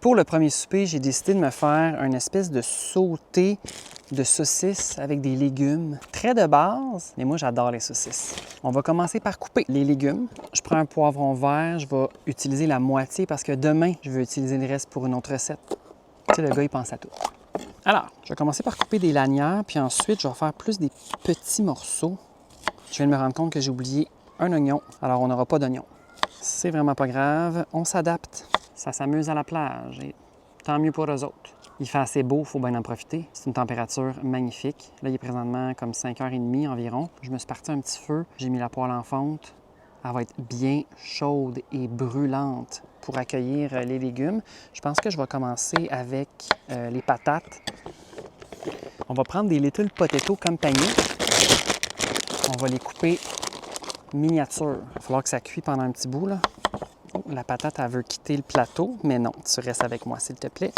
Pour le premier souper, j'ai décidé de me faire une espèce de sauté de saucisses avec des légumes. Très de base, mais moi j'adore les saucisses. On va commencer par couper les légumes. Je prends un poivron vert, je vais utiliser la moitié parce que demain, je vais utiliser le reste pour une autre recette. Tu sais, le gars, il pense à tout. Alors, je vais commencer par couper des lanières, puis ensuite, je vais faire plus des petits morceaux. Je viens de me rendre compte que j'ai oublié un oignon, alors on n'aura pas d'oignon. C'est vraiment pas grave, on s'adapte. Ça s'amuse à la plage et tant mieux pour eux autres. Il fait assez beau, il faut bien en profiter. C'est une température magnifique. Là, il est présentement comme 5h30 environ. Je me suis parti un petit feu, j'ai mis la poêle en fonte. Elle va être bien chaude et brûlante pour accueillir les légumes. Je pense que je vais commencer avec les patates. On va prendre des Little Potato Company. On va les couper miniatures. Il va falloir que ça cuise pendant un petit bout, là. Oh, la patate, elle veut quitter le plateau, mais non, tu restes avec moi, s'il te plaît.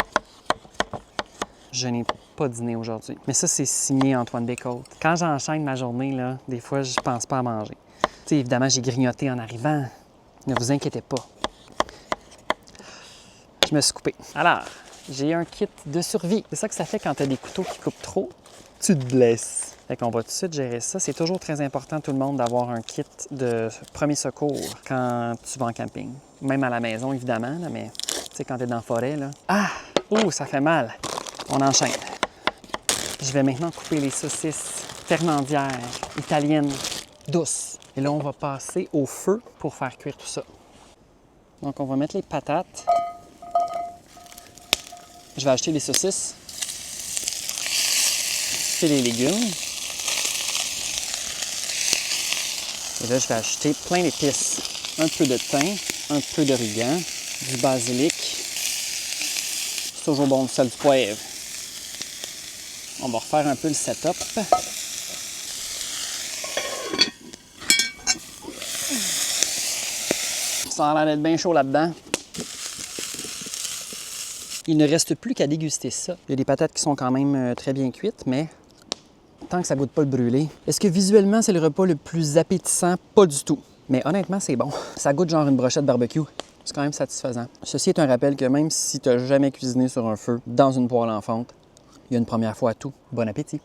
Je n'ai pas dîné aujourd'hui. Mais ça, c'est signé Antoine Descôtes. Quand j'enchaîne ma journée, là, des fois, je pense pas à manger. Tu sais, évidemment, j'ai grignoté en arrivant. Ne vous inquiétez pas. Je me suis coupé. Alors, j'ai un kit de survie. C'est ça que ça fait quand tu as des couteaux qui coupent trop. Tu te blesses. Fait qu'on va tout de suite gérer ça. C'est toujours très important, tout le monde, d'avoir un kit de premier secours quand tu vas en camping. Même à la maison, évidemment, là, mais tu sais, quand tu es dans la forêt, là. Ah! Oh, ça fait mal! On enchaîne. Je vais maintenant couper les saucisses fermandières, italiennes, douces. Et là, on va passer au feu pour faire cuire tout ça. Donc, on va mettre les patates. Je vais acheter les saucisses. C'est les légumes. Et là, je vais acheter plein d'épices. Un peu de thym, un peu d'origan, du basilic. C'est toujours bon, du sel, du poivre. On va refaire un peu le setup. Ça a l'air d'être bien chaud là-dedans. Il ne reste plus qu'à déguster ça. Il y a des patates qui sont quand même très bien cuites, mais tant que ça goûte pas le brûlé. Est-ce que visuellement, c'est le repas le plus appétissant? Pas du tout. Mais honnêtement, c'est bon. Ça goûte genre une brochette barbecue. C'est quand même satisfaisant. Ceci est un rappel que même si tu n'as jamais cuisiné sur un feu, dans une poêle en fonte, il y a une première fois à tout. Bon appétit!